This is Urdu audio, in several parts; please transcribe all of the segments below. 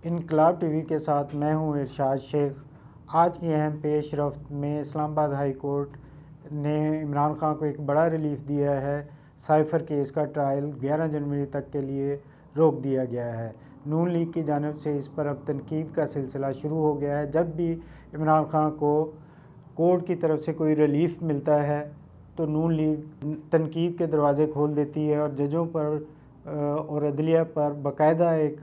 انقلاب ٹی وی کے ساتھ میں ہوں ارشاد شیخ۔ آج کی اہم پیش رفت میں اسلام آباد ہائی کورٹ نے عمران خان کو ایک بڑا ریلیف دیا ہے۔ سائفر کیس کا ٹرائل 11 جنوری تک کے لیے روک دیا گیا ہے۔ نون لیگ کی جانب سے اس پر اب تنقید کا سلسلہ شروع ہو گیا ہے۔ جب بھی عمران خان کو کورٹ کی طرف سے کوئی ریلیف ملتا ہے تو نون لیگ تنقید کے دروازے کھول دیتی ہے اور ججوں پر اور عدلیہ پر باقاعدہ ایک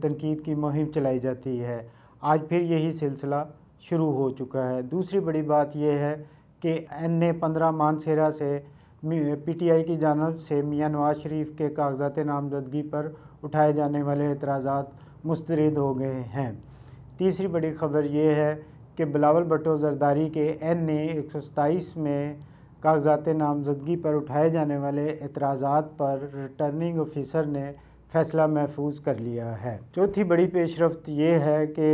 تنقید کی مہم چلائی جاتی ہے۔ آج پھر یہی سلسلہ شروع ہو چکا ہے۔ دوسری بڑی بات یہ ہے کہ NA-15 مانسہرہ سے PTI کی جانب سے میاں نواز شریف کے کاغذات نامزدگی پر اٹھائے جانے والے اعتراضات مسترد ہو گئے ہیں۔ تیسری بڑی خبر یہ ہے کہ بلاول بھٹو زرداری کے NA-127 میں کاغذات نامزدگی پر اٹھائے جانے والے اعتراضات پر ریٹرننگ آفیسر نے فیصلہ محفوظ کر لیا ہے۔ چوتھی بڑی پیش رفت یہ ہے کہ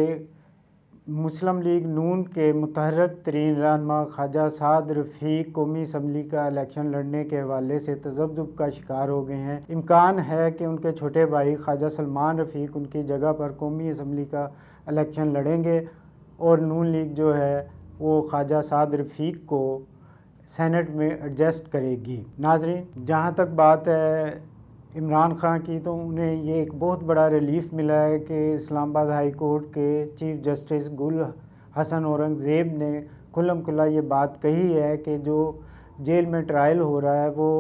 مسلم لیگ نون کے متحرک ترین رہنما خواجہ سعد رفیق قومی اسمبلی کا الیکشن لڑنے کے حوالے سے تذبذب کا شکار ہو گئے ہیں۔ امکان ہے کہ ان کے چھوٹے بھائی خواجہ سلمان رفیق ان کی جگہ پر قومی اسمبلی کا الیکشن لڑیں گے اور نون لیگ جو ہے وہ خواجہ سعد رفیق کو سینٹ میں ایڈجسٹ کرے گی۔ ناظرین، جہاں تک بات ہے عمران خان کی، تو انہیں یہ ایک بہت بڑا ریلیف ملا ہے کہ اسلام آباد ہائی کورٹ کے چیف جسٹس گل حسن اورنگزیب نے کھلم کھلا یہ بات کہی ہے کہ جو جیل میں ٹرائل ہو رہا ہے وہ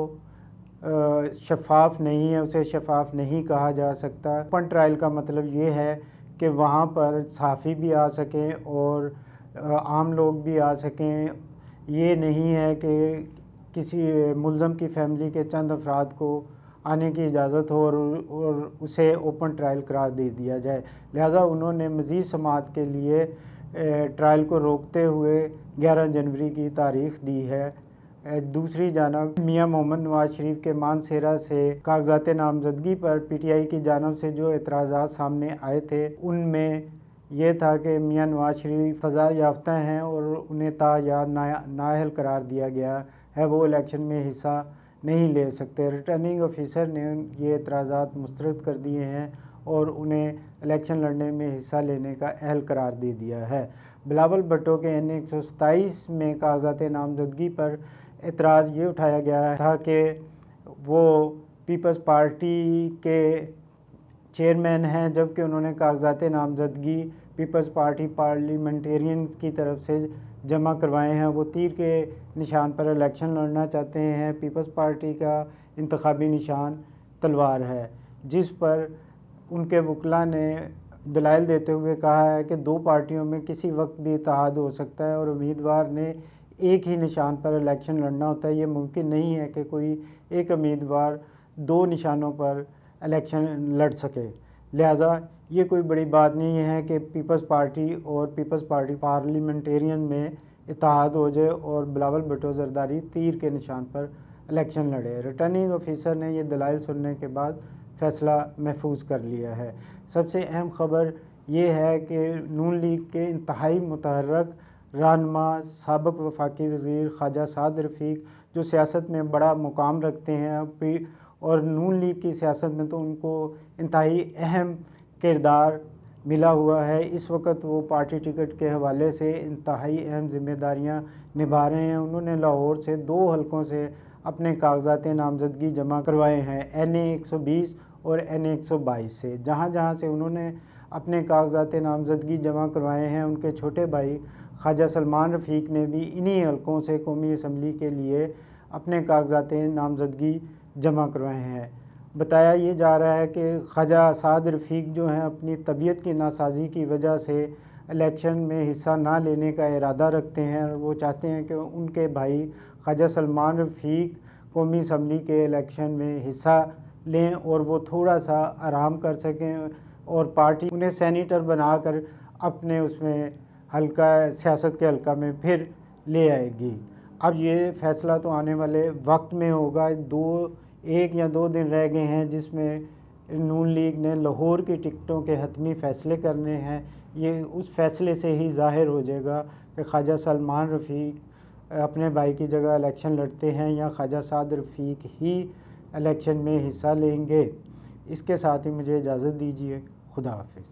شفاف نہیں ہے، اسے شفاف نہیں کہا جا سکتا۔ اوپن ٹرائل کا مطلب یہ ہے کہ وہاں پر صحافی بھی آ سکیں اور عام لوگ بھی آ سکیں۔ یہ نہیں ہے کہ کسی ملزم کی فیملی کے چند افراد کو آنے کی اجازت ہو اور اسے اوپن ٹرائل قرار دے دیا جائے، لہذا انہوں نے مزید سماعت کے لیے ٹرائل کو روکتے ہوئے 11 جنوری کی تاریخ دی ہے۔ دوسری جانب میاں محمد نواز شریف کے مانسہرہ سے کاغذات نامزدگی پر PTI کی جانب سے جو اعتراضات سامنے آئے تھے ان میں یہ تھا کہ میاں نواز شریف سزا یافتہ ہیں اور انہیں تاحیات نااہل قرار دیا گیا ہے، وہ الیکشن میں حصہ نہیں لے سکتے۔ ریٹرننگ آفیسر نے یہ اعتراضات مسترد کر دیے ہیں اور انہیں الیکشن لڑنے میں حصہ لینے کا اہل قرار دے دیا ہے۔ بلاول بھٹو کے NA-127 میں کاغذات نامزدگی پر اعتراض یہ اٹھایا گیا تھا کہ وہ پیپلز پارٹی کے چیئرمین ہیں، جبکہ انہوں نے کاغذات نامزدگی پیپلز پارٹی پارلیمنٹیرین کی طرف سے جمع کروائے ہیں۔ وہ تیر کے نشان پر الیکشن لڑنا چاہتے ہیں۔ پیپلز پارٹی کا انتخابی نشان تلوار ہے، جس پر ان کے وکلاء نے دلائل دیتے ہوئے کہا ہے کہ دو پارٹیوں میں کسی وقت بھی اتحاد ہو سکتا ہے اور امیدوار نے ایک ہی نشان پر الیکشن لڑنا ہوتا ہے۔ یہ ممکن نہیں ہے کہ کوئی ایک امیدوار دو نشانوں پر الیکشن لڑ سکے، لہذا یہ کوئی بڑی بات نہیں ہے کہ پیپلز پارٹی اور پیپلز پارٹی پارلیمنٹیرین میں اتحاد ہو جائے اور بلاول بھٹو زرداری تیر کے نشان پر الیکشن لڑے۔ ریٹرننگ آفیسر نے یہ دلائل سننے کے بعد فیصلہ محفوظ کر لیا ہے۔ سب سے اہم خبر یہ ہے کہ نون لیگ کے انتہائی متحرک رہنما سابق وفاقی وزیر خواجہ سعد رفیق جو سیاست میں بڑا مقام رکھتے ہیں اور نون لیگ کی سیاست میں تو ان کو انتہائی اہم کردار ملا ہوا ہے، اس وقت وہ پارٹی ٹکٹ کے حوالے سے انتہائی اہم ذمہ داریاں نبھا رہے ہیں۔ انہوں نے لاہور سے 2 حلقوں سے اپنے کاغذات نامزدگی جمع کروائے ہیں، NA-120 اور NA-122 سے۔ جہاں جہاں سے انہوں نے اپنے کاغذات نامزدگی جمع کروائے ہیں، ان کے چھوٹے بھائی خواجہ سلمان رفیق نے بھی انہی حلقوں سے قومی اسمبلی کے لیے اپنے کاغذات نامزدگی جمع کروائے ہیں۔ بتایا یہ جا رہا ہے کہ خواجہ سعد رفیق جو ہیں اپنی طبیعت کی ناسازی کی وجہ سے الیکشن میں حصہ نہ لینے کا ارادہ رکھتے ہیں اور وہ چاہتے ہیں کہ ان کے بھائی خواجہ سلمان رفیق قومی اسمبلی کے الیکشن میں حصہ لیں اور وہ تھوڑا سا آرام کر سکیں اور پارٹی انہیں سینیٹر بنا کر اپنے اس میں حلقہ سیاست کے حلقہ میں پھر لے آئے گی۔ اب یہ فیصلہ تو آنے والے وقت میں ہوگا۔ 1 یا 2 دن رہ گئے ہیں جس میں نون لیگ نے لاہور کی ٹکٹوں کے حتمی فیصلے کرنے ہیں۔ یہ اس فیصلے سے ہی ظاہر ہو جائے گا کہ خواجہ سلمان رفیق اپنے بھائی کی جگہ الیکشن لڑتے ہیں یا خواجہ سعد رفیق ہی الیکشن میں حصہ لیں گے۔ اس کے ساتھ ہی مجھے اجازت دیجیے۔ خدا حافظ۔